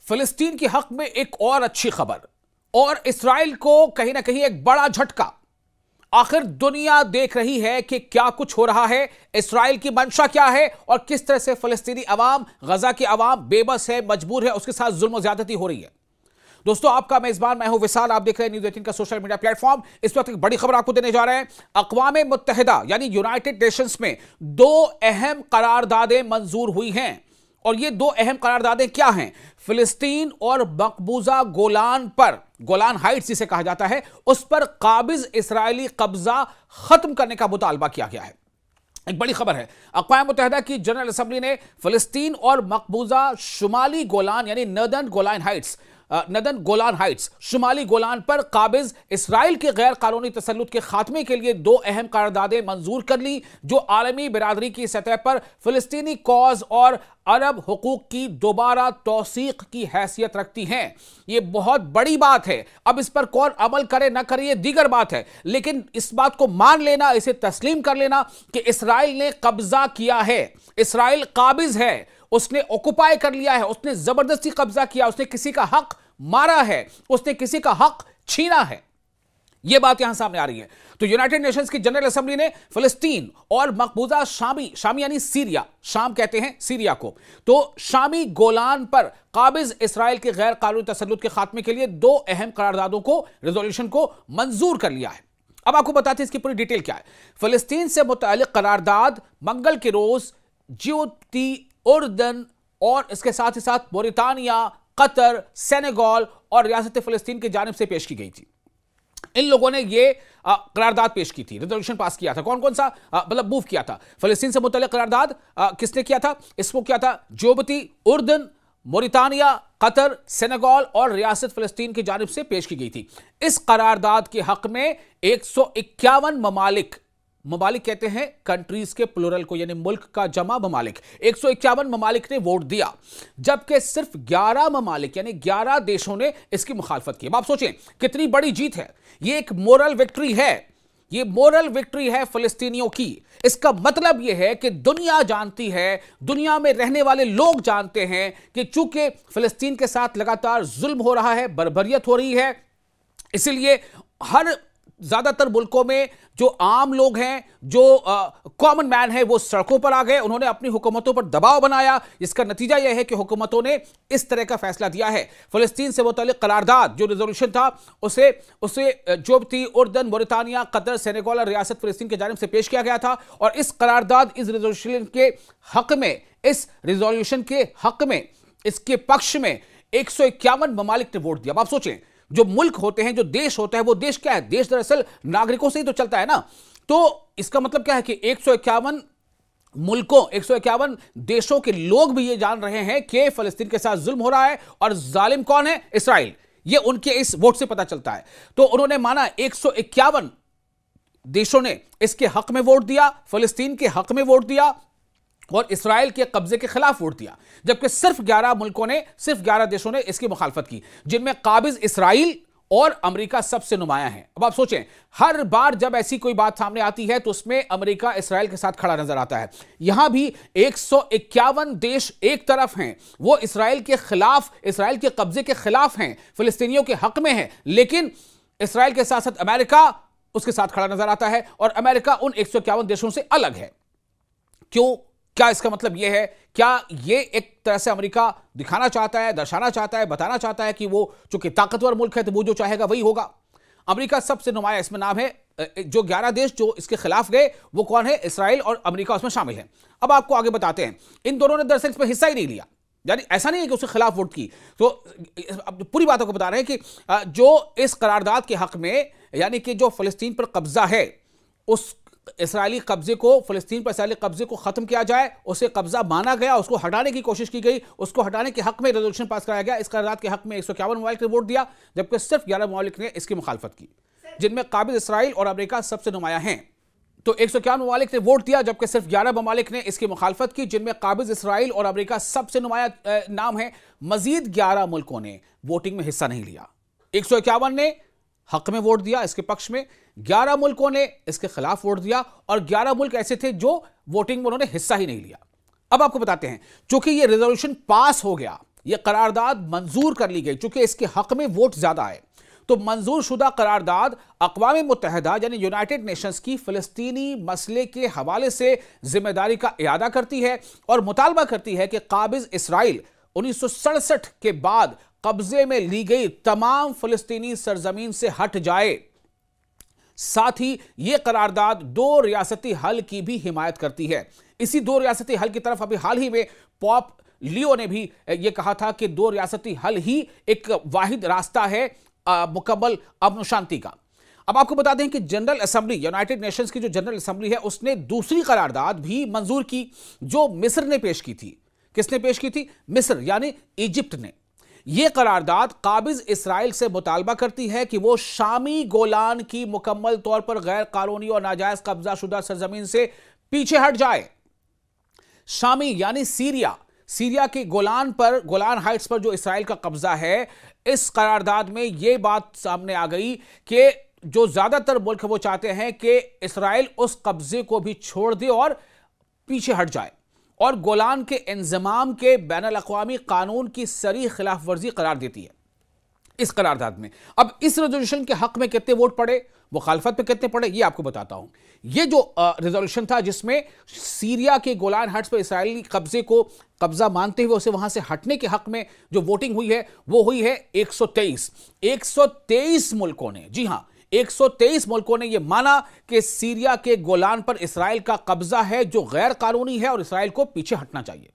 फिलिस्तीन के हक में एक और अच्छी खबर और इसराइल को कहीं ना कहीं एक बड़ा झटका। आखिर दुनिया देख रही है कि क्या कुछ हो रहा है, इसराइल की मंशा क्या है और किस तरह से फिलिस्तीनी अवाम, गजा की अवाम बेबस है, मजबूर है, उसके साथ जुल्म और ज्यादती हो रही है। दोस्तों, आपका मेजबान मैं हूं विशाल, आप देख रहे हैं न्यूज़ 18 का सोशल मीडिया प्लेटफॉर्म। इस वक्त एक बड़ी खबर आपको देने जा रहे हैं। अक़वाम मुत्तहिदा यानी यूनाइटेड नेशंस में दो अहम करारदादें मंजूर हुई हैं और ये दो अहम करारदादें क्या हैं? फिलिस्तीन और मकबूजा गोलान पर, गोलान हाइट्स जिसे कहा जाता है, उस पर काबिज इस्राएली कब्जा खत्म करने का मुतालबा किया गया है। एक बड़ी खबर है। अक़वाम मुत्तहिदा की जनरल असेंबली ने फिलिस्तीन और मकबूजा शुमाली गोलान यानी नदन गोलान हाइट्स शुमाली गोलान पर काबिज इसराइल के गैर कानूनी तसल्लुत के खात्मे के लिए दो अहम करारदादें मंजूर कर ली, जो आलमी बिरादरी की सतह पर फिलिस्तीनी कॉज और अरब हुकूक की दोबारा तौसीक की हैसियत रखती हैं। यह बहुत बड़ी बात है। अब इस पर कौन अमल करे ना करे ये दीगर बात है, लेकिन इस बात को मान लेना, इसे तस्लीम कर लेना कि इसराइल ने कब्जा किया है, इसराइल काबिज है, उसने ऑक्युपाई कर लिया है, उसने जबरदस्ती कब्जा किया, उसने किसी का हक मारा है, उसने किसी का हक छीना है। यह बात यहां सामने आ रही है। तो यूनाइटेड नेशंस की जनरल असेंबली ने फिलिस्तीन और मकबूजा शामी यानी सीरिया, शाम कहते हैं सीरिया को, तो शामी गोलान पर काबिज इसराइल के गैर कानूनी तसल्लुत के खात्मे के लिए दो अहम करारदादों को, रेजोल्यूशन को मंजूर कर लिया है। अब आपको बताते हैं इसकी पूरी डिटेल क्या है। फिलिस्तीन से मुताल्लिक करारदाद मंगल के रोज जिबूती, उर्दन और इसके साथ ही साथ मोरितानिया, कतर, सेनेगल और रियासत फिलिस्तीन की जानिब से पेश की गई थी। इन लोगों ने ये करारदाद पेश की थी, रेजोल्यूशन पास किया था। कौन कौन सा मतलब मूव किया था? फिलिस्तीन से मुतल्लिक करारदाद किसने किया था? इसको किया था जिबूती, उर्दन, मोरितानिया, कतर, सेनेगल और रियासत फिलिस्तीन की जानिब से पेश की गई थी। इस करारदाद के हक में 151 ममालिक कहते हैं कंट्रीज के प्लूरल को, यानी मुल्क का जमा ममालिक, 151 ममालिक ने वोट दिया, जबकि सिर्फ 11 ममालिक यानी 11 देशों ने इसकी मुखालफत की। अब आप सोचें कितनी बड़ी जीत है। यह एक मोरल विक्ट्री है, यह मोरल विक्ट्री है फिलिस्तीनियों की। इसका मतलब यह है कि दुनिया जानती है, दुनिया में रहने वाले लोग जानते हैं कि चूंकि फिलिस्तीन के साथ लगातार जुल्म हो रहा है, बर्बरियत हो रही है, इसलिए हर ज्यादातर मुल्कों में जो आम लोग हैं, जो कॉमन मैन है, वो सड़कों पर आ गए। उन्होंने अपनी हुकूमतों पर दबाव बनाया। इसका नतीजा यह है कि हुकूमतों ने इस तरह का फैसला दिया है। फिलिस्तीन से मुतल्लिक करारदाद जो रेजोल्यूशन था, उसे जिबूती, उर्दन, मोरितानिया, कतर, सेनेगल और रियासत फिलिस्तीन की जानिब से पेश किया गया था। और इस करारदाद, इस रेजोल्यूशन के हक में, इसके पक्ष में 151 ममालिक ने वोट दिया। अब आप सोचें, जो मुल्क होते हैं, जो देश होता है, वो देश क्या है? देश दरअसल नागरिकों से ही तो चलता है ना। तो इसका मतलब क्या है कि 151 मुल्कों, 151 देशों के लोग भी ये जान रहे हैं कि फिलिस्तीन के साथ जुल्म हो रहा है और जालिम कौन है? इसराइल। ये उनके इस वोट से पता चलता है। तो उन्होंने माना 151 देशों ने इसके हक में वोट दिया, फिलिस्तीन के हक में वोट दिया और इसराइल के कब्जे के खिलाफ वोट दिया, जबकि सिर्फ 11 मुल्कों ने, सिर्फ 11 देशों ने इसकी मुखालफत की, जिनमें काबिज इसराइल और अमेरिका सबसे नुमाया है। अब आप सोचें, हर बार जब ऐसी कोई बात सामने आती है तो उसमें अमेरिका इसराइल के साथ खड़ा नजर आता है। यहां भी 151 देश एक तरफ हैं, वो इसराइल के खिलाफ, इसराइल के कब्जे के खिलाफ हैं, फिलिस्तीनियों के हक में है, लेकिन इसराइल के साथ साथ अमेरिका उसके साथ खड़ा नजर आता है और अमेरिका उन 151 देशों से अलग है। क्यों? क्या इसका मतलब यह है? क्या यह एक तरह से अमेरिका दिखाना चाहता है, दर्शाना चाहता है, बताना चाहता है कि वो चूंकि ताकतवर मुल्क है तो वो जो चाहेगा वही होगा? अमेरिका सबसे नुमाया इसमें नाम है। जो 11 देश जो इसके खिलाफ गए वो कौन है? इसराइल और अमेरिका उसमें शामिल है। अब आपको आगे बताते हैं, इन दोनों ने दरअसल इसमें हिस्सा ही नहीं लिया, यानी ऐसा नहीं है कि उसके खिलाफ वोट की। तो पूरी बातों को बता रहे हैं कि जो इस करारदाद के हक में, यानी कि जो फिलिस्तीन पर कब्जा है, उस इसराइली कब्जे को, फिलिस्तीन पर इसराइली कब्जे को खत्म किया जाए, उसे कब्जा माना गया, उसको हटाने की कोशिश की गई, उसको हटाने के हक में रेजोल्यूशन पास कराया गया। इस करारदाद के हक में 151 ममालिक ने वोट दिया, जबकि सिर्फ 11 ममालिक ने इसकी मुखालफत की, जिनमें काबिज इसराइल और अमेरिका सबसे नुमाया हैं। तो 151 ममालिक ने वोट दिया, जबकि सिर्फ 11 ममालिक ने इसकी मुखालफत की, जिनमें काबिज इसराइल और अमेरिका सबसे नुमाया नाम है। मजीद 11 मुल्कों ने वोटिंग में हिस्सा नहीं लिया। 151 ने हक में वोट दिया इसके पक्ष में, 11 मुल्कों ने इसके खिलाफ वोट दिया और 11 मुल्क ऐसे थे जो वोटिंग में उन्होंने हिस्सा ही नहीं लिया। अब आपको बताते हैं, चूंकि ये रेजोल्यूशन पास हो गया, यह करारदाद मंजूर कर ली गई, चूंकि इसके हक में वोट ज्यादा है। तो मंजूर शुदा करारदाद अक़वाम मुत्तहिदा यानी यूनाइटेड नेशंस की फ़लस्तीनी मसले के हवाले से जिम्मेदारी का इरादा करती है और मुतालबा करती है कि काबिज इसराइल 1967 के बाद कब्जे में ली गई तमाम फ़लस्तीनी सरजमीन से हट जाए। साथ ही यह करारदाद दो रियासती हल की भी हिमायत करती है। इसी दो रियासती हल की तरफ अभी हाल ही में पोप लियो ने भी यह कहा था कि दो रियासती हल ही एक वाहिद रास्ता है मुकम्मल अमन शांति का। अब आपको बता दें कि जनरल असेंबली, यूनाइटेड नेशंस की जो जनरल असेंबली है, उसने दूसरी करारदाद भी मंजूर की जो मिस्र ने पेश की थी। किसने पेश की थी? मिस्र यानी इजिप्ट ने। यह करारदाद काबिज इसराइल से मुतालबा करती है कि वो शामी गोलान की मुकम्मल तौर पर गैर कानूनी और नाजायज कब्जा शुदा सरजमीन से पीछे हट जाए। शामी यानी सीरिया के गोलान पर, गोलान हाइट्स पर जो इसराइल का कब्जा है, इस करारदाद में यह बात सामने आ गई कि जो ज्यादातर मुल्क वो चाहते हैं कि इसराइल उस कब्जे को भी छोड़ दे और पीछे हट जाए और गोलान के इंजमाम के बैनुल अक़वामी कानून की सरी खिलाफ वर्जी करार देती है इस करारदाद में। अब इस रेजोल्यूशन के हक में कितने वोट पड़े, मुखालफत पे कितने पड़े, ये आपको बताता हूं। ये जो रेजोल्यूशन था जिसमें सीरिया के गोलान हाइट्स पर इसराइली कब्जे को कब्जा मानते हुए उसे वहां से हटने के हक में जो वोटिंग हुई है वो हुई है 123 मुल्कों ने, जी हां 123 मुल्कों ने यह माना कि सीरिया के गोलान पर इसराइल का कब्जा है जो गैर कानूनी है और इसराइल को पीछे हटना चाहिए।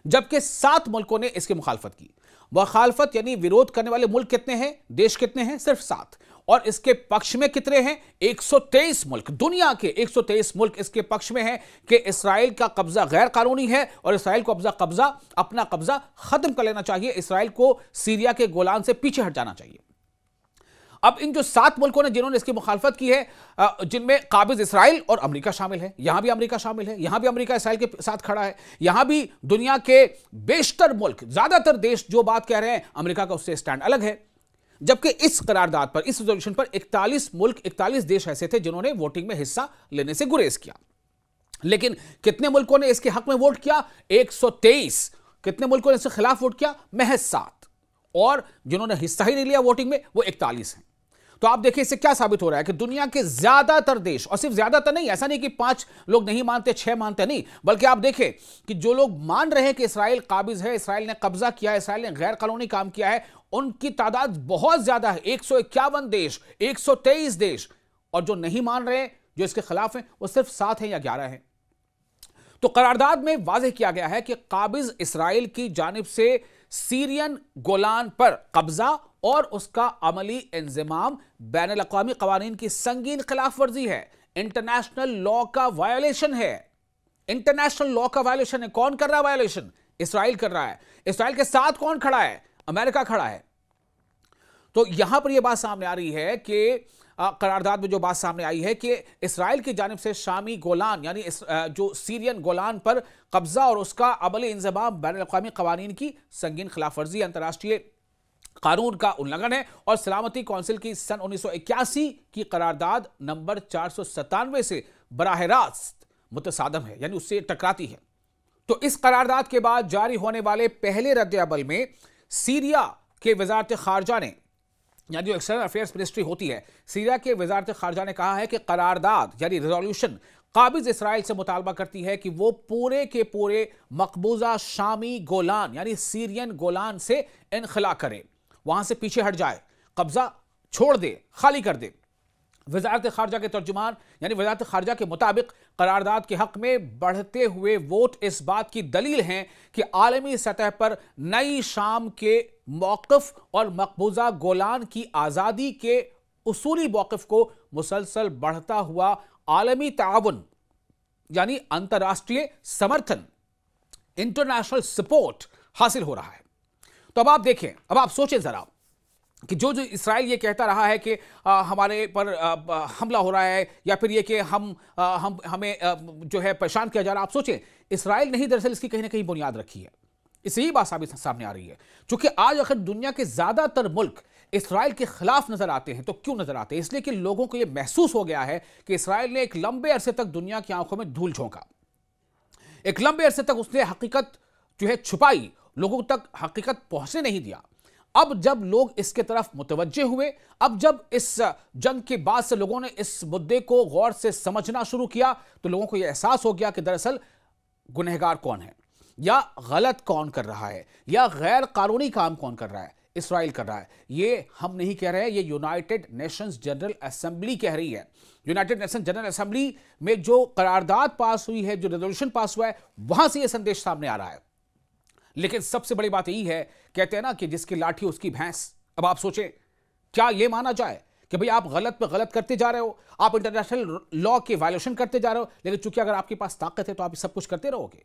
जबकि 7 मुल्कों ने इसकी मुखालफत की। मुखालफत यानी विरोध करने वाले मुल्क कितने हैं, देश कितने हैं? सिर्फ 7। और इसके पक्ष में कितने हैं? 123 मुल्क। दुनिया के 123 मुल्क इसके पक्ष में हैं कि इसराइल का कब्जा गैर कानूनी है और इसराइल को अपना कब्जा खत्म कर लेना चाहिए, इसराइल को सीरिया के गोलान से पीछे हट जाना चाहिए। अब इन जो 7 मुल्कों ने जिन्होंने इसकी मुखालफत की है, जिनमें काबिज इसराइल और अमेरिका शामिल है, यहां भी अमेरिका शामिल है, यहां भी अमेरिका इसराइल के साथ खड़ा है, यहां भी दुनिया के बेशतर मुल्क, ज्यादातर देश जो बात कह रहे हैं, अमेरिका का उससे स्टैंड अलग है। जबकि इस करारदाद पर, इस रेजोल्यूशन पर 41 मुल्क, 41 देश ऐसे थे जिन्होंने वोटिंग में हिस्सा लेने से गुरेज किया। लेकिन कितने मुल्कों ने इसके हक में वोट किया? 123। कितने मुल्कों ने इसके खिलाफ वोट किया? महज 7। और जिन्होंने हिस्सा ही नहीं लिया वोटिंग में वो 41 हैं। तो आप देखिए इससे क्या साबित हो रहा है कि दुनिया के ज्यादातर देश, और सिर्फ ज्यादातर नहीं, ऐसा नहीं कि 5 लोग नहीं मानते, 6 मानते, नहीं, बल्कि आप देखें कि जो लोग मान रहे हैं कि इसराइल काबिज है, इसराइल ने कब्जा किया है, इसराइल ने गैर कानूनी काम किया है, उनकी तादाद बहुत ज्यादा है। 151 देश, 123 देश। और जो नहीं मान रहे, जो इसके खिलाफ हैं, वो सिर्फ 7 हैं या 11 हैं। तो करारदाद में वाज़ेह किया गया है कि काबिज इसराइल की जानिब से सीरियन गोलान पर कब्जा और उसका अमली इंजमाम बैनुल अक़वामी क़वानीन की संगीन खिलाफ वर्जी है, इंटरनेशनल लॉ का वायोलेशन है। इंटरनेशनल लॉ का वायोलेशन है। कौन कर रहा है वायोलेशन? इसराइल कर रहा है। इसराइल के साथ कौन खड़ा है? अमेरिका खड़ा है। तो यहां पर यह बात सामने आ रही है कि करारदाद में जो बात सामने आई है कि इसराइल की जानिब से शामी गोलान यानी जो सीरियन गोलान पर कब्जा और उसका अमली इंजमाम बैनुल अक़वामी क़वानीन की संगीन खिलाफ वर्जी, अंतर्राष्ट्रीय कानून का उल्लंघन है और सलामती कौंसिल की सन 1981 की करारदाद नंबर 497 से बराह रास्त मुतसादम है, यानी उससे टकराती है। तो इस करारदाद के बाद जारी होने वाले पहले रद्द-ए-अमल में सीरिया के वज़ारत ख़ारजा ने, यानी जो एक्सटर्नल अफेयर्स मिनिस्ट्री होती है, सीरिया के वज़ारत ख़ारजा ने कहा है कि करारदाद यानी रेजोल्यूशन काबिज इसराइल से मुतालबा करती है कि वो पूरे के पूरे मकबूजा शामी गोलान यानी सीरियन गोलान से इनखला करे, वहां से पीछे हट जाए, कब्जा छोड़ दे, खाली कर दे। वज़ारत ख़ारजा के तर्जुमान यानी वज़ारत ख़ारजा के मुताबिक करारदाद के हक में बढ़ते हुए वोट इस बात की दलील हैं कि आलमी सतह पर नई शाम के मौक़िफ़ और मकबूजा गोलान की आज़ादी के उसूली मौक़िफ़ को मुसलसल बढ़ता हुआ आलमी ताउन यानी अंतर्राष्ट्रीय समर्थन, इंटरनेशनल सपोर्ट हासिल हो रहा है। तो अब आप देखें, अब आप सोचें जरा कि जो इसराइल ये कहता रहा है कि हमारे पर हमला हो रहा है या फिर ये कि हमें जो है परेशान किया जा रहा है, आप सोचें इसराइल ने ही दरअसल इसकी कहीं ना कहीं बुनियाद रखी है। इससे ही बात सामने आ रही है। क्योंकि आज अगर दुनिया के ज्यादातर मुल्क इसराइल के खिलाफ नजर आते हैं तो क्यों नजर आते हैं? इसलिए कि लोगों को यह महसूस हो गया है कि इसराइल ने एक लंबे अरसे तक दुनिया की आंखों में धूल झोंका, एक लंबे अरसे तक उसने हकीकत जो है छुपाई, लोगों तक हकीकत पहुंचने नहीं दिया। अब जब लोग इसके तरफ मुतवज्जे हुए, अब जब इस जंग के बाद से लोगों ने इस मुद्दे को गौर से समझना शुरू किया, तो लोगों को यह एहसास हो गया कि दरअसल गुनहगार कौन है, या गलत कौन कर रहा है, या गैर कानूनी काम कौन कर रहा है। इस्राइल कर रहा है। ये हम नहीं कह रहे हैं, ये यूनाइटेड नेशंस जनरल असेंबली कह रही है। यूनाइटेड नेशंस जनरल असेंबली में जो करारदाद पास हुई है, जो रेजोल्यूशन पास हुआ है, वहां से ये संदेश सामने आ रहा है। लेकिन सबसे बड़ी बात यही है, कहते हैं ना कि जिसकी लाठी उसकी भैंस। अब आप सोचें, क्या यह माना जाए कि भाई आप गलत पे गलत करते जा रहे हो, आप इंटरनेशनल लॉ के वायलेशन करते जा रहे हो, लेकिन चूंकि अगर आपके पास ताकत है तो आप सब कुछ करते रहोगे,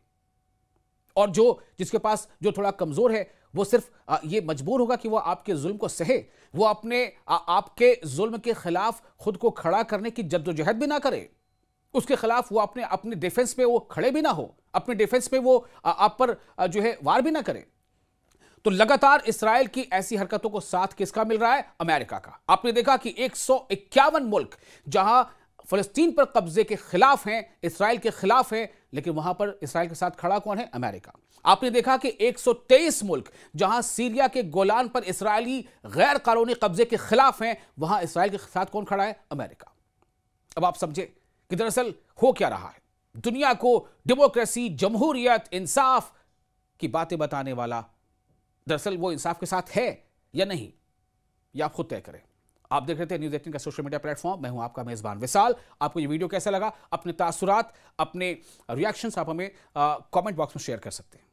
और जिसके पास जो थोड़ा कमजोर है वो सिर्फ ये मजबूर होगा कि वो आपके जुल्म को सहे, वो आपके जुल्म के खिलाफ खुद को खड़ा करने की जद्दोजहद भी ना करे, उसके खिलाफ वो अपने डिफेंस में वो खड़े भी ना हो, अपने डिफेंस में वो आप पर जो है वार भी ना करे। तो लगातार इस्राएल की ऐसी हरकतों को साथ किसका मिल रहा है? अमेरिका का। आपने देखा कि 151 मुल्क जहां फलस्तीन पर कब्जे के खिलाफ हैं, इस्राएल के खिलाफ हैं, लेकिन वहां पर इस्राएल के साथ खड़ा कौन है? अमेरिका। आपने देखा कि 123 मुल्क जहां सीरिया के गोलान पर इस्राएली गैर कानूनी कब्जे के खिलाफ हैं, वहां इस्राएल के साथ कौन खड़ा है? अमेरिका। अब आप समझे कि दरअसल हो क्या रहा है। दुनिया को डेमोक्रेसी, जमहूरियत, इंसाफ की बातें बताने वाला दरअसल वो इंसाफ के साथ है या नहीं, यह आप खुद तय करें। आप देख रहे थे न्यूज़ 18 का सोशल मीडिया प्लेटफॉर्म। मैं हूं आपका मेजबान विशाल। आपको ये वीडियो कैसा लगा? अपने तासुरात, अपने रिएक्शंस आप हमें कमेंट बॉक्स में शेयर कर सकते हैं।